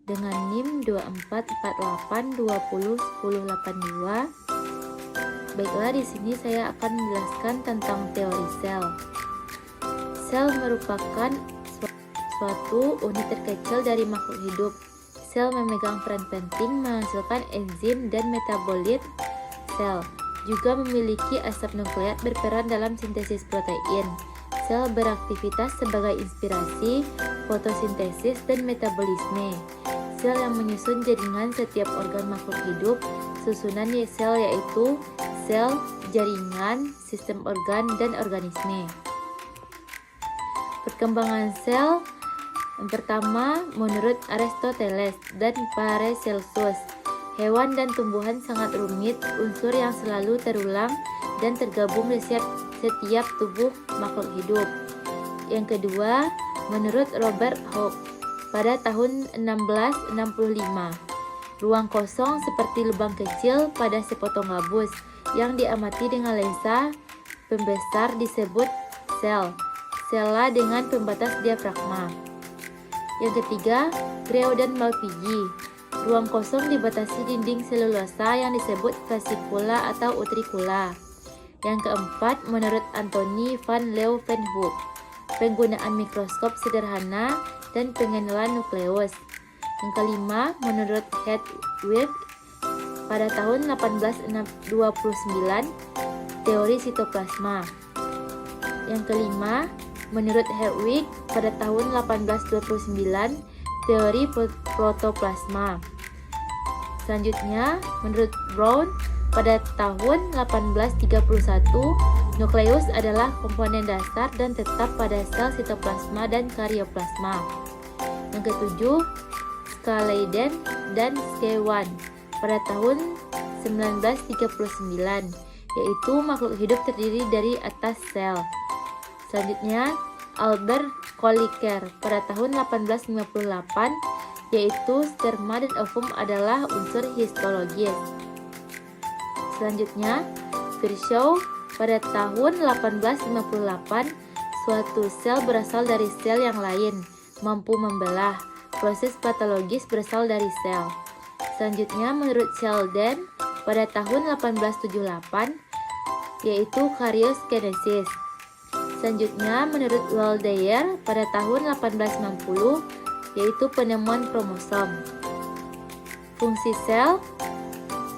dengan NIM 2448201082. Baiklah, di sini saya akan menjelaskan tentang teori sel. Sel merupakan suatu unit terkecil dari makhluk hidup. Sel memegang peran penting menghasilkan enzim dan metabolit. Sel juga memiliki asap nukleat berperan dalam sintesis protein. Sel beraktivitas sebagai inspirasi, fotosintesis, dan metabolisme. Sel yang menyusun jaringan setiap organ makhluk hidup. Susunan sel yaitu sel, jaringan, sistem organ, dan organisme. Perkembangan sel yang pertama, menurut Aristoteles dan Paracelsus, hewan dan tumbuhan sangat rumit, unsur yang selalu terulang dan tergabung di setiap tubuh makhluk hidup. Yang kedua, menurut Robert Hooke pada tahun 1665, ruang kosong seperti lubang kecil pada sepotong gabus yang diamati dengan lensa pembesar disebut sel. Sela dengan pembatas diafragma. Yang ketiga, Greo dan Malpighi. Ruang kosong dibatasi dinding selulosa yang disebut vasikula atau utricula. Yang keempat, menurut Anthony van Leeuwenhoek, penggunaan mikroskop sederhana dan pengenalan nukleus. Yang kelima, menurut Hedwig pada tahun 1829, teori sitoplasma. Yang kelima, menurut Hedwig pada tahun 1829, teori protoplasma. Selanjutnya, menurut Brown pada tahun 1831, nukleus adalah komponen dasar dan tetap pada sel sitoplasma dan karyoplasma. Yang ketujuh, Scaleden dan Schwann pada tahun 1939, yaitu makhluk hidup terdiri dari atas sel. Selanjutnya, Albert Kolliker pada tahun 1858, yaitu sperma dan ovum adalah unsur histologis. Selanjutnya, Virchow pada tahun 1858, suatu sel berasal dari sel yang lain, mampu membelah. Proses patologis berasal dari sel. Selanjutnya, menurut Sheldon pada tahun 1878, yaitu karyoskinesis. Selanjutnya, menurut Waldeyer pada tahun 1860, yaitu penemuan kromosom. Fungsi sel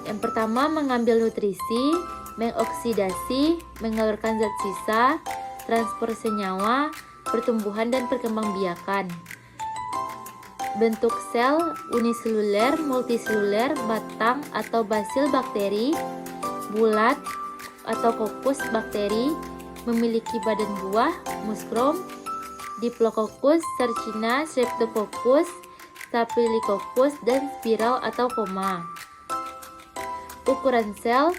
yang pertama, mengambil nutrisi, mengoksidasi, mengeluarkan zat sisa, transport senyawa, pertumbuhan dan perkembangbiakan. Bentuk sel uniseluler, multiseluler, batang atau basil bakteri, bulat atau kopus bakteri, memiliki badan buah, muskrom, Diplococcus, Sarcina, Streptococcus, Staphylococcus, dan spiral atau koma. Ukuran sel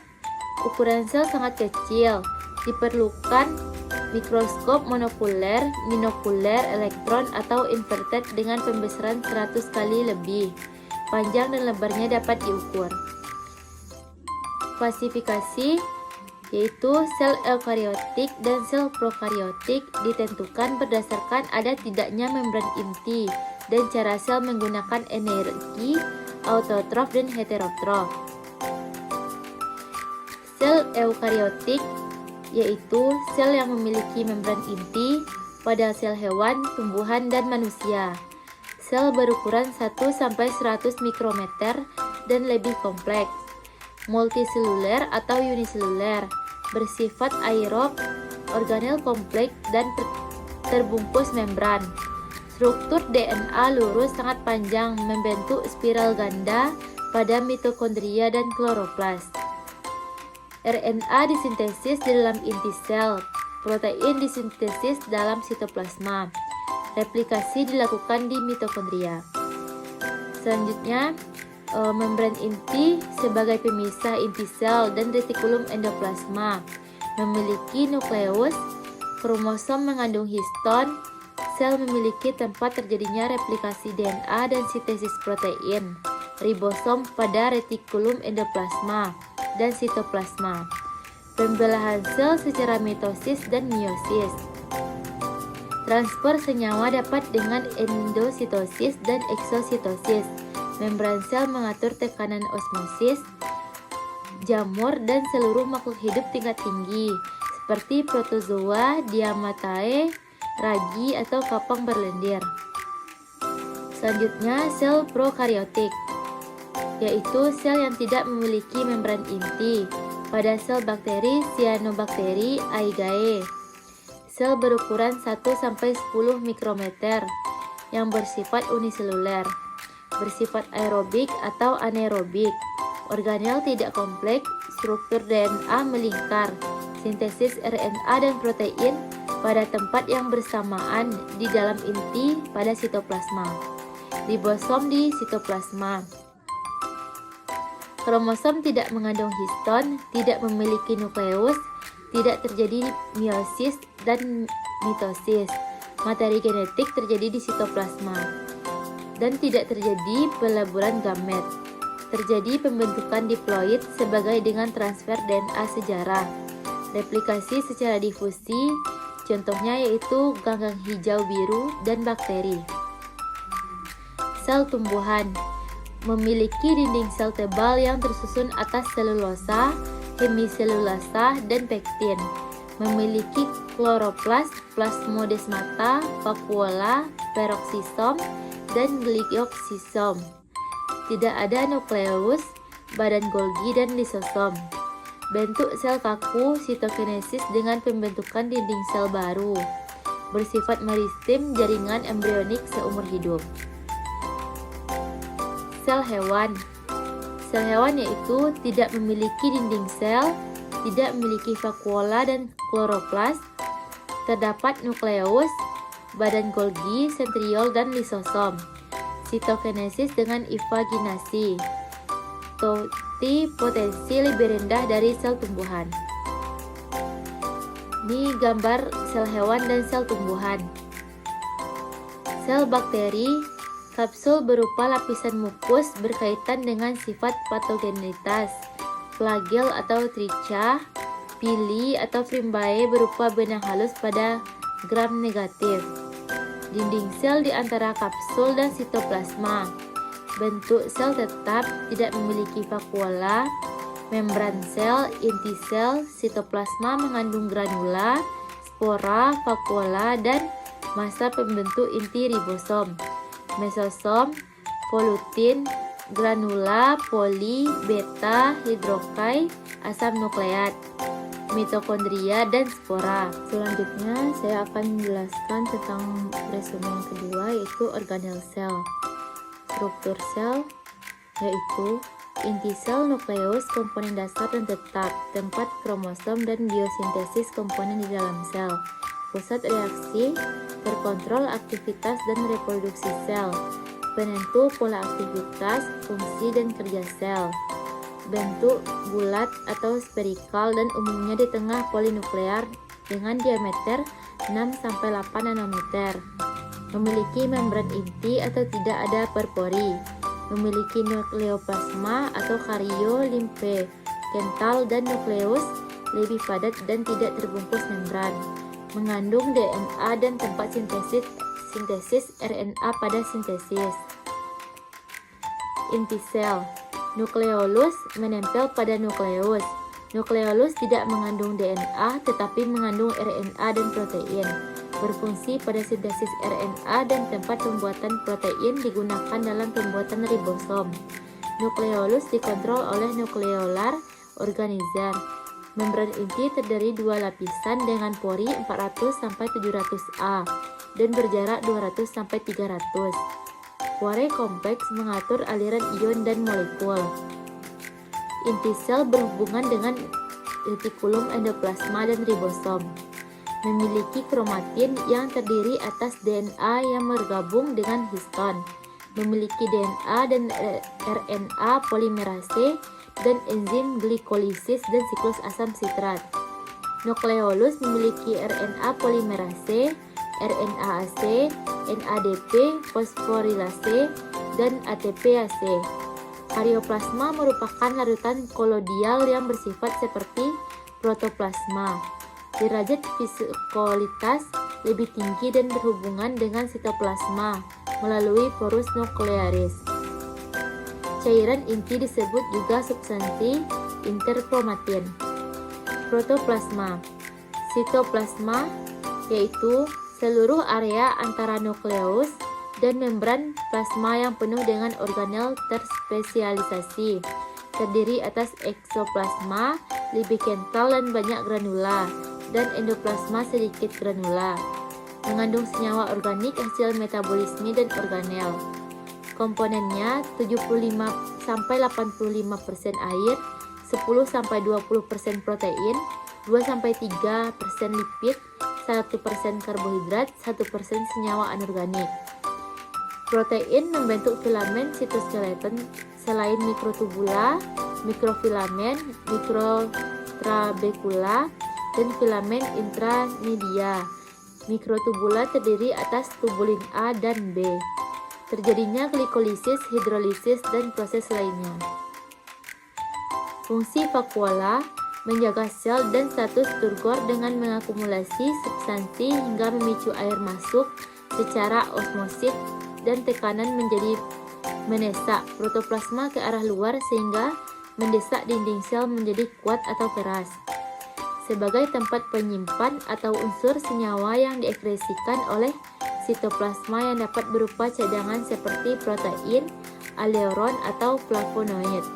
sangat kecil, diperlukan mikroskop monokuler, binokuler, elektron, atau inverted dengan pembesaran 100 kali lebih. Panjang dan lebarnya dapat diukur. Klasifikasi yaitu sel eukariotik dan sel prokariotik ditentukan berdasarkan ada tidaknya membran inti dan cara sel menggunakan energi autotrof dan heterotrof. Sel eukariotik yaitu sel yang memiliki membran inti pada sel hewan, tumbuhan, dan manusia. Sel berukuran 1-100 mikrometer dan lebih kompleks. Multiseluler atau uniseluler, bersifat aerob, organel kompleks, dan terbungkus membran. Struktur DNA lurus sangat panjang membentuk spiral ganda pada mitokondria dan kloroplas. RNA disintesis di dalam inti sel, protein disintesis dalam sitoplasma. Replikasi dilakukan di mitokondria. Selanjutnya, membran inti sebagai pemisah inti sel dan retikulum endoplasma. Memiliki nukleus, kromosom mengandung histon. Sel memiliki tempat terjadinya replikasi DNA dan sintesis protein. Ribosom pada retikulum endoplasma dan sitoplasma. Pembelahan sel secara mitosis dan meiosis. Transfer senyawa dapat dengan endositosis dan eksositosis. Membran sel mengatur tekanan osmosis, jamur, dan seluruh makhluk hidup tingkat tinggi, seperti protozoa, diamatae, ragi, atau kapang berlendir. Selanjutnya, sel prokaryotik, yaitu sel yang tidak memiliki membran inti. Pada sel bakteri, cyanobactery aigae, sel berukuran 1-10 mikrometer yang bersifat uniseluler, bersifat aerobik atau anaerobik. Organel tidak kompleks, struktur DNA melingkar, sintesis RNA dan protein pada tempat yang bersamaan di dalam inti pada sitoplasma. Ribosom di sitoplasma. Kromosom tidak mengandung histon, tidak memiliki nukleus, tidak terjadi meiosis dan mitosis. Materi genetik terjadi di sitoplasma dan tidak terjadi peleburan gamet. Terjadi pembentukan diploid sebagai dengan transfer DNA sejarah. Replikasi secara difusi, contohnya yaitu ganggang hijau biru dan bakteri. Sel tumbuhan memiliki dinding sel tebal yang tersusun atas selulosa, hemiselulasa, dan pektin. Memiliki kloroplas, plasmodesmata, vakuola, peroksisom, dan glioksisom. Tidak ada nukleus, badan Golgi, dan lisosom. Bentuk sel kaku, sitokinesis dengan pembentukan dinding sel baru. Bersifat meristem jaringan embrionik seumur hidup. Sel hewan. Sel hewan yaitu tidak memiliki dinding sel, tidak memiliki vakuola dan kloroplas, terdapat nukleus, badan Golgi, sentriol, dan lisosom. Sitokinesis dengan invaginasi. Totipotensi lebih rendah dari sel tumbuhan. Ini gambar sel hewan dan sel tumbuhan. Sel bakteri. Kapsul berupa lapisan mukus berkaitan dengan sifat patogenitas. Flagel atau tricha, pili atau fimbae berupa benang halus pada gram negatif. Dinding sel di antara kapsul dan sitoplasma. Bentuk sel tetap, tidak memiliki vakuola. Membran sel, inti sel, sitoplasma mengandung granula, spora, vakuola, dan massa pembentuk inti ribosom. Mesosom, volutin, granula, poli, beta, hidrokai, asam nukleat, mitokondria, dan spora. Selanjutnya saya akan menjelaskan tentang resume yang kedua, yaitu organel sel. Struktur sel yaitu inti sel, nukleus, komponen dasar dan tetap, tempat kromosom, dan biosintesis komponen di dalam sel. Pusat reaksi, terkontrol aktivitas dan reproduksi sel, penentu pola aktivitas, fungsi, dan kerja sel. Bentuk bulat atau spherical dan umumnya di tengah polinuklear dengan diameter 6-8 nanometer. Memiliki membran inti atau tidak ada perpori. Memiliki nukleoplasma atau kario limfe kental dan nukleus lebih padat dan tidak terbungkus membran. Mengandung DNA dan tempat sintesis RNA pada sintesis. Inti sel. Nukleolus menempel pada nukleus. Nukleolus tidak mengandung DNA tetapi mengandung RNA dan protein. Berfungsi pada sintesis RNA dan tempat pembuatan protein digunakan dalam pembuatan ribosom. Nukleolus dikontrol oleh nukleolar organizer. Membran inti terdiri dua lapisan dengan pori 400-700 A dan berjarak 200-300. Pore kompleks mengatur aliran ion dan molekul. Inti sel berhubungan dengan retikulum endoplasma dan ribosom. Memiliki kromatin yang terdiri atas DNA yang bergabung dengan histon. Memiliki DNA dan RNA polimerase dan enzim glikolisis dan siklus asam sitrat. Nukleolus memiliki RNA polimerase, RNAase, NADP, fosforilase, dan ATPase. Karyoplasma merupakan larutan kolodial yang bersifat seperti protoplasma. Derajat viskolitas lebih tinggi dan berhubungan dengan sitoplasma melalui porus nuklearis. Cairan inti disebut juga substansi interchromatin. Protoplasma. Sitoplasma yaitu seluruh area antara nukleus dan membran plasma yang penuh dengan organel terspesialisasi. Terdiri atas eksoplasma, lebih kental dan banyak granula, dan endoplasma sedikit granula. Mengandung senyawa organik hasil metabolisme dan organel. Komponennya 75-85% air, 10-20% protein, 2-3% lipid, 1% karbohidrat, 1% senyawa anorganik. Protein membentuk filamen sitoskeleton selain mikrotubula, mikrofilamen, mikrotrabekula, dan filamen intramedia. Mikrotubula terdiri atas tubulin A dan B. Terjadinya glikolisis, hidrolisis, dan proses lainnya. Fungsi vakuola menjaga sel dan status turgor dengan mengakumulasi substansi hingga memicu air masuk secara osmosis dan tekanan menjadi menesak protoplasma ke arah luar sehingga mendesak dinding sel menjadi kuat atau keras. Sebagai tempat penyimpan atau unsur senyawa yang diekskresikan oleh sitoplasma yang dapat berupa cadangan seperti protein, aleuron, atau flavonoid.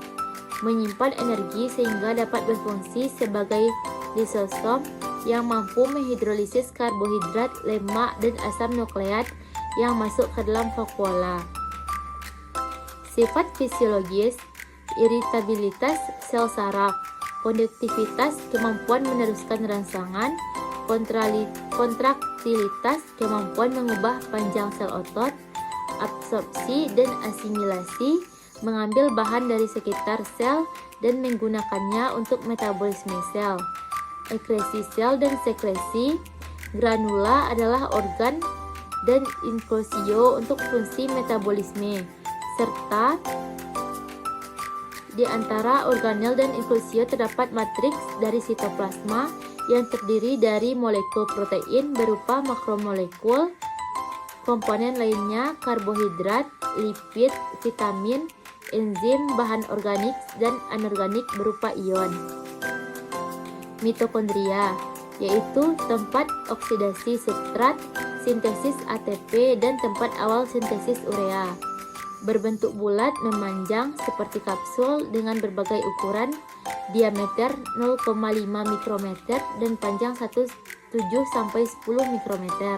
Menyimpan energi sehingga dapat berfungsi sebagai lisosom yang mampu menghidrolisis karbohidrat, lemak, dan asam nukleat yang masuk ke dalam vakuola. Sifat fisiologis, iritabilitas sel saraf, konduktivitas, kemampuan meneruskan rangsangan, kontraktilitas, kemampuan mengubah panjang sel otot, absorpsi dan asimilasi, mengambil bahan dari sekitar sel dan menggunakannya untuk metabolisme sel. Ekresi sel dan sekresi, granula adalah organ dan infusio untuk fungsi metabolisme, serta di antara organel dan infusio terdapat matriks dari sitoplasma yang terdiri dari molekul protein berupa makromolekul, komponen lainnya karbohidrat, lipid, vitamin, enzim, bahan organik dan anorganik berupa ion. Mitokondria yaitu tempat oksidasi substrat, sintesis ATP, dan tempat awal sintesis urea. Berbentuk bulat memanjang seperti kapsul dengan berbagai ukuran, diameter 0,5 mikrometer dan panjang 7-10 mikrometer.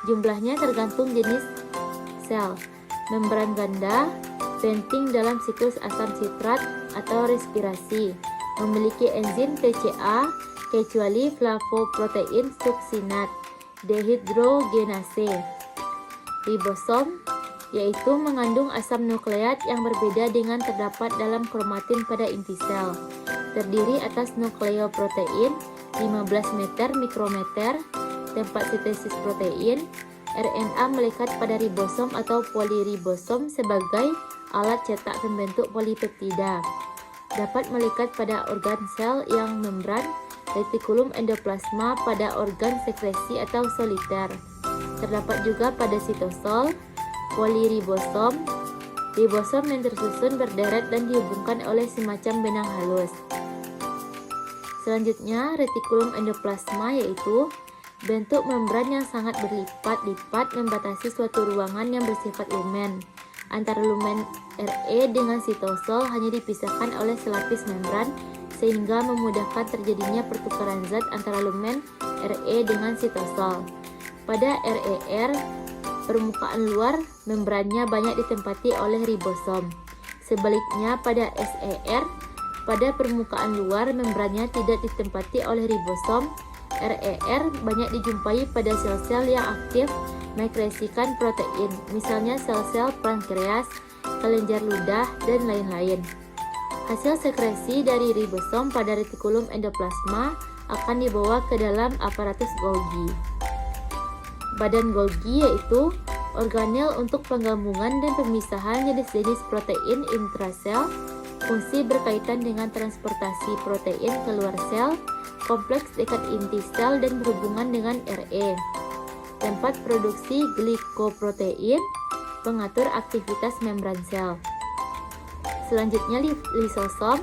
Jumlahnya tergantung jenis sel. Membran ganda, penting dalam siklus asam sitrat atau respirasi. Memiliki enzim TCA kecuali flavoprotein suksinat dehidrogenase. Ribosom yaitu mengandung asam nukleat yang berbeda dengan terdapat dalam kromatin pada inti sel. Terdiri atas nukleoprotein 15 meter mikrometer, tempat sintesis protein. RNA melekat pada ribosom atau poliribosom sebagai alat cetak pembentuk polipeptida. Dapat melekat pada organ sel yang membran, retikulum endoplasma pada organ sekresi atau soliter. Terdapat juga pada sitosol, poliribosom, ribosom yang tersusun berderet dan dihubungkan oleh semacam benang halus. Selanjutnya, retikulum endoplasma yaitu bentuk membran yang sangat berlipat-lipat membatasi suatu ruangan yang bersifat lumen. Antara lumen Re dengan sitosol hanya dipisahkan oleh selapis membran sehingga memudahkan terjadinya pertukaran zat antara lumen Re dengan sitosol. Pada RER, permukaan luar membrannya banyak ditempati oleh ribosom. Sebaliknya pada SER, pada permukaan luar membrannya tidak ditempati oleh ribosom. RER banyak dijumpai pada sel-sel yang aktif mengekskresikan protein, misalnya sel-sel pankreas, kelenjar ludah, dan lain-lain. Hasil sekresi dari ribosom pada retikulum endoplasma akan dibawa ke dalam aparatus Golgi. Badan Golgi yaitu organel untuk penggabungan dan pemisahan jenis-jenis protein intrasel, fungsi berkaitan dengan transportasi protein keluar sel, kompleks dekat inti sel dan berhubungan dengan Re. tempat produksi glikoprotein, pengatur aktivitas membran sel. Selanjutnya lisosom,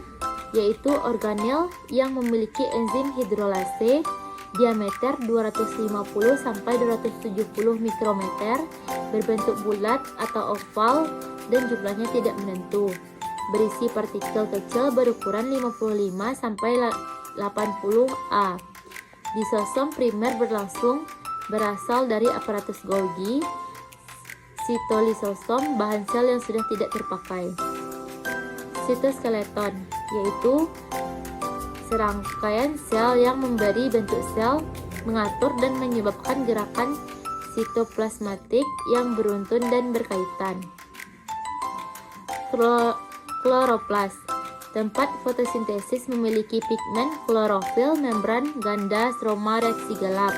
yaitu organel yang memiliki enzim hidrolase diameter 250 sampai 270 mikrometer, berbentuk bulat atau oval dan jumlahnya tidak menentu. Berisi partikel kecil berukuran 55 sampai 80 A. Lisosom primer berasal dari aparatus Golgi. Sitolisosom bahan sel yang sudah tidak terpakai. Sitoskeleton, yaitu serangkaian sel yang memberi bentuk sel, mengatur dan menyebabkan gerakan sitoplasmatik yang beruntun dan berkaitan. Kloroplas, tempat fotosintesis, memiliki pigmen klorofil, membran ganda, stroma reaksi gelap,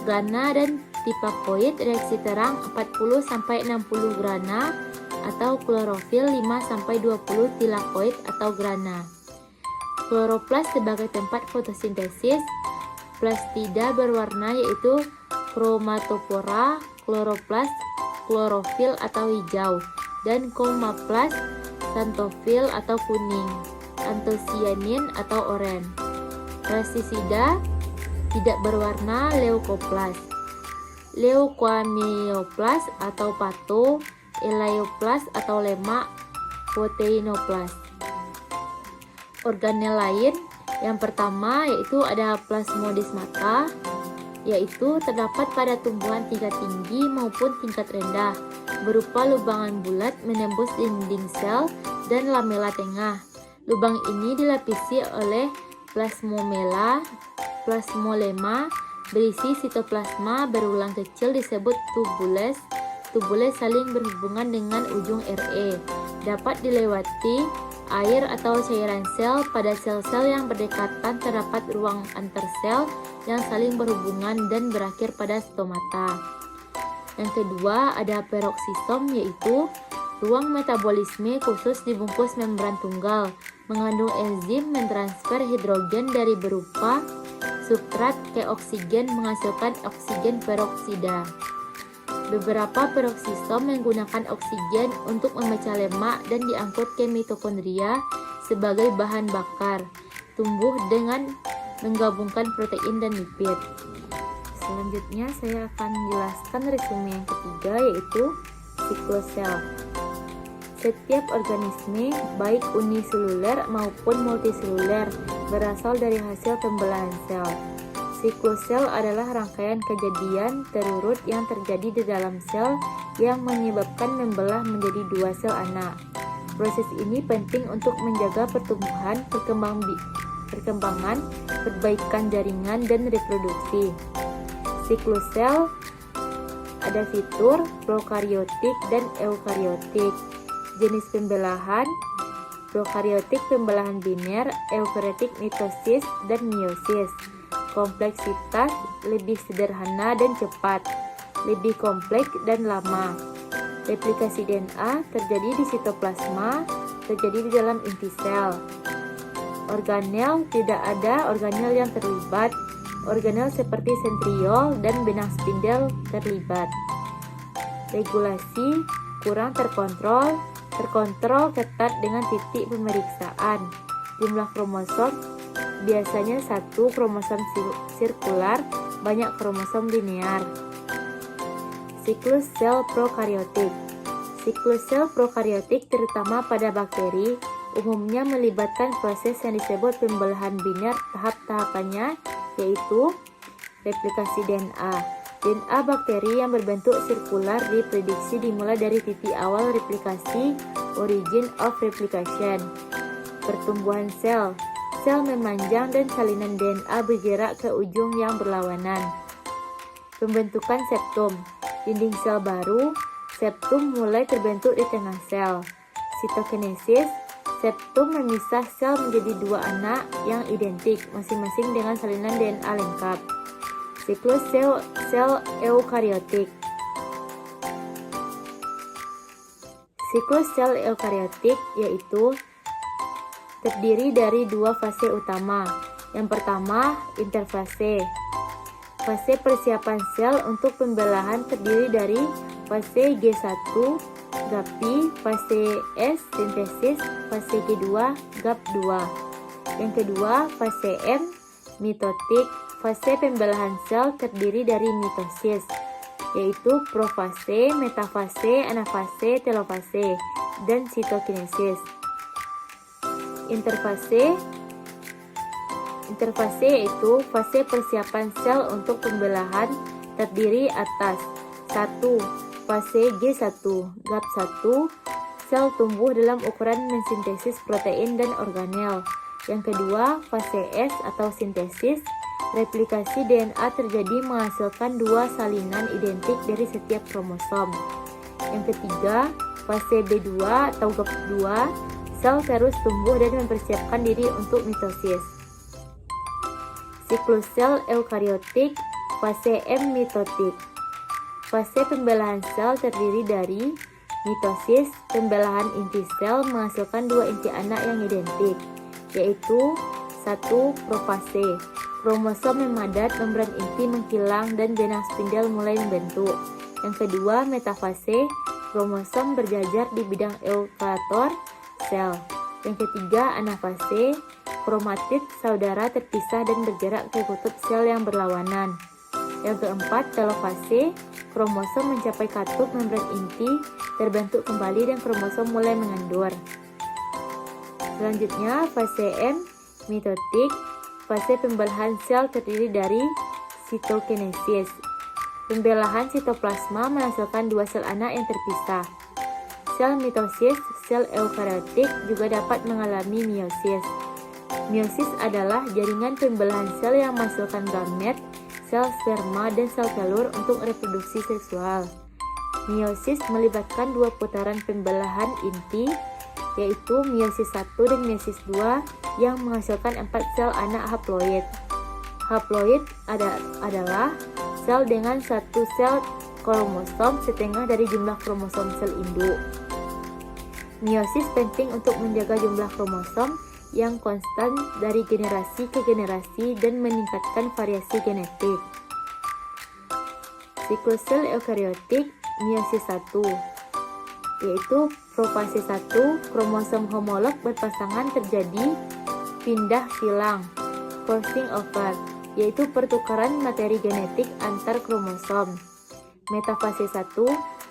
grana dan tipakoid reaksi terang 40 sampai 60 grana atau klorofil 5 sampai 20 tilakoid atau grana. Kloroplas sebagai tempat fotosintesis. Plastida berwarna yaitu chromatopora, kloroplas, klorofil atau hijau, dan chromaplast, xanthofil atau kuning, anthocyanin atau oranye. Plastisida tidak berwarna, leukoplast, leukoamyoplas atau pato, elaioplas atau lemak, proteinoplas. Organel lain yang pertama yaitu ada plasmodesmata, yaitu terdapat pada tumbuhan tingkat tinggi maupun tingkat rendah, berupa lubangan bulat menembus dinding sel dan lamela tengah. Lubang ini dilapisi oleh plasmolema berisi sitoplasma berulang kecil disebut tubules. Tubules saling berhubungan dengan ujung RE. Dapat dilewati air atau cairan sel. Pada sel-sel yang berdekatan terdapat ruang antar sel yang saling berhubungan dan berakhir pada stomata. Yang kedua ada peroksisom, yaitu ruang metabolisme khusus di bungkus membran tunggal, mengandung enzim mentransfer hidrogen dari berupa substrat ke oksigen menghasilkan oksigen peroksida. Beberapa peroksisom menggunakan oksigen untuk memecah lemak dan diangkut ke mitokondria sebagai bahan bakar. Tumbuh dengan menggabungkan protein dan lipid. Selanjutnya saya akan menjelaskan resume yang ketiga, yaitu siklus sel. Setiap organisme, baik uniseluler maupun multiseluler, berasal dari hasil pembelahan sel. Siklus sel adalah rangkaian kejadian terurut yang terjadi di dalam sel yang menyebabkan membelah menjadi dua sel anak. Proses ini penting untuk menjaga pertumbuhan, perkembangan, perbaikan jaringan, dan reproduksi. Siklus sel ada fitur, prokariotik, dan eukariotik. Jenis pembelahan: prokariotik pembelahan biner, eukariotik mitosis dan meiosis. Kompleksitas lebih sederhana dan cepat, lebih kompleks dan lama. Replikasi DNA terjadi di sitoplasma, terjadi di dalam inti sel. Organel, tidak ada organel yang terlibat. Organel seperti sentriol dan benang spindel terlibat. Regulasi kurang terkontrol ketat dengan titik pemeriksaan. Jumlah kromosom biasanya 1 kromosom sirkular, banyak kromosom linear. Siklus sel prokariotik. Siklus sel prokariotik terutama pada bakteri umumnya melibatkan proses yang disebut pembelahan biner. Tahap-tahapannya yaitu replikasi DNA. DNA bakteri yang berbentuk sirkular diprediksi dimulai dari titik awal replikasi, origin of replication. Pertumbuhan sel. Sel memanjang dan salinan DNA bergerak ke ujung yang berlawanan. Pembentukan septum. Dinding sel baru, septum mulai terbentuk di tengah sel. Sitokinesis. Septum memisah sel menjadi dua anak yang identik, masing-masing dengan salinan DNA lengkap. Siklus sel eukariotik. Siklus sel eukariotik yaitu terdiri dari dua fase utama. Yang pertama, interfase. Fase persiapan sel untuk pembelahan terdiri dari fase G1, GAPI, fase S, sintesis, fase G2, GAP2. Yang kedua, fase M, mitotik. Fase pembelahan sel terdiri dari mitosis, yaitu profase, metafase, anafase, telofase, dan sitokinesis. Interfase yaitu fase persiapan sel untuk pembelahan terdiri atas 1. Fase G1, GAP1, sel tumbuh dalam ukuran mensintesis protein dan organel. Yang kedua, fase S atau sintesis, replikasi DNA terjadi menghasilkan dua salinan identik dari setiap kromosom. Yang ketiga, fase B2 atau GAP2, sel terus tumbuh dan mempersiapkan diri untuk mitosis. Siklus sel eukariotik, fase M mitotik. Fase pembelahan sel terdiri dari mitosis, pembelahan inti sel menghasilkan dua inti anak yang identik, yaitu 1. Profase, kromosom memadat, membran inti menghilang dan benang spindel mulai membentuk. Yang kedua, metafase, kromosom berjajar di bidang eukaryotor sel. Yang ketiga, anafase, kromatid saudara terpisah dan bergerak ke kutub sel yang berlawanan. Yang keempat, telofase, kromosom mencapai katup membran inti, terbentuk kembali dan kromosom mulai mengendur. Selanjutnya, fase M, mitotik. Fase pembelahan sel terdiri dari sitokinesis. Pembelahan sitoplasma menghasilkan dua sel anak yang terpisah. Sel mitosis, sel eukariotik juga dapat mengalami meiosis. Meiosis adalah jaringan pembelahan sel yang menghasilkan gamet, sel sperma, dan sel telur untuk reproduksi seksual. Meiosis melibatkan dua putaran pembelahan inti, yaitu meiosis 1 dan meiosis 2 yang menghasilkan 4 sel anak haploid. Haploid adalah sel dengan satu sel kromosom setengah dari jumlah kromosom sel induk. Meiosis penting untuk menjaga jumlah kromosom yang konstan dari generasi ke generasi dan meningkatkan variasi genetik. Siklus sel eukariotik, meiosis 1, yaitu profase 1, kromosom homolog berpasangan terjadi pindah silang, crossing over, yaitu pertukaran materi genetik antar kromosom. Metafase 1,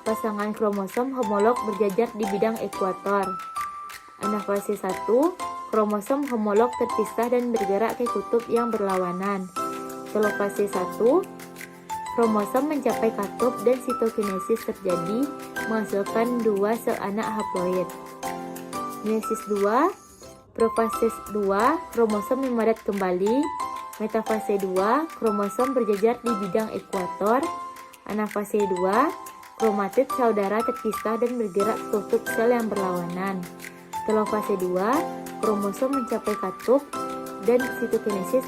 pasangan kromosom homolog berjajar di bidang ekuator. Anafase 1, kromosom homolog terpisah dan bergerak ke kutub yang berlawanan. Telofase 1, kromosom mencapai katup dan sitokinesis terjadi menghasilkan dua sel anak haploid. Meiosis 2, profase 2, kromosom memadat kembali. Metafase 2, kromosom berjajar di bidang ekuator. Anafase 2, kromatid saudara terpisah dan bergerak ke kutub sel yang berlawanan. Telofase 2, kromosom mencapai katup dan sitokinesis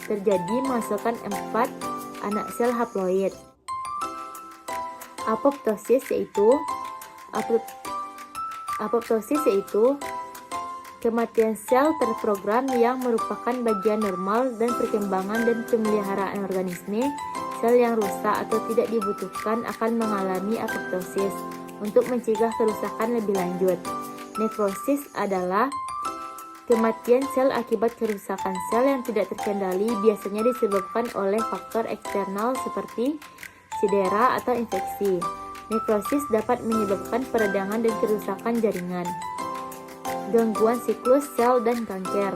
terjadi menghasilkan 4 anak sel haploid. Apoptosis yaitu kematian sel terprogram yang merupakan bagian normal dan perkembangan dan pemeliharaan organisme. Sel yang rusak atau tidak dibutuhkan akan mengalami apoptosis untuk mencegah kerusakan lebih lanjut. Nekrosis adalah kematian sel akibat kerusakan sel yang tidak terkendali, biasanya disebabkan oleh faktor eksternal seperti cedera atau infeksi. Nekrosis dapat menyebabkan peradangan dan kerusakan jaringan. Gangguan siklus sel dan kanker.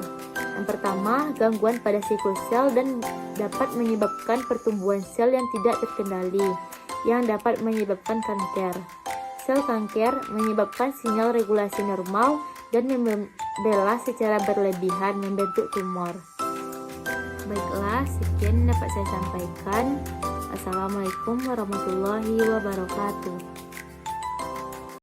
Yang pertama, gangguan pada siklus sel dan dapat menyebabkan pertumbuhan sel yang tidak terkendali, yang dapat menyebabkan kanker. Sel kanker menyebabkan sinyal regulasi normal dan membela secara berlebihan, membentuk tumor. Baiklah, sekian dapat saya sampaikan. Assalamualaikum warahmatullahi wabarakatuh.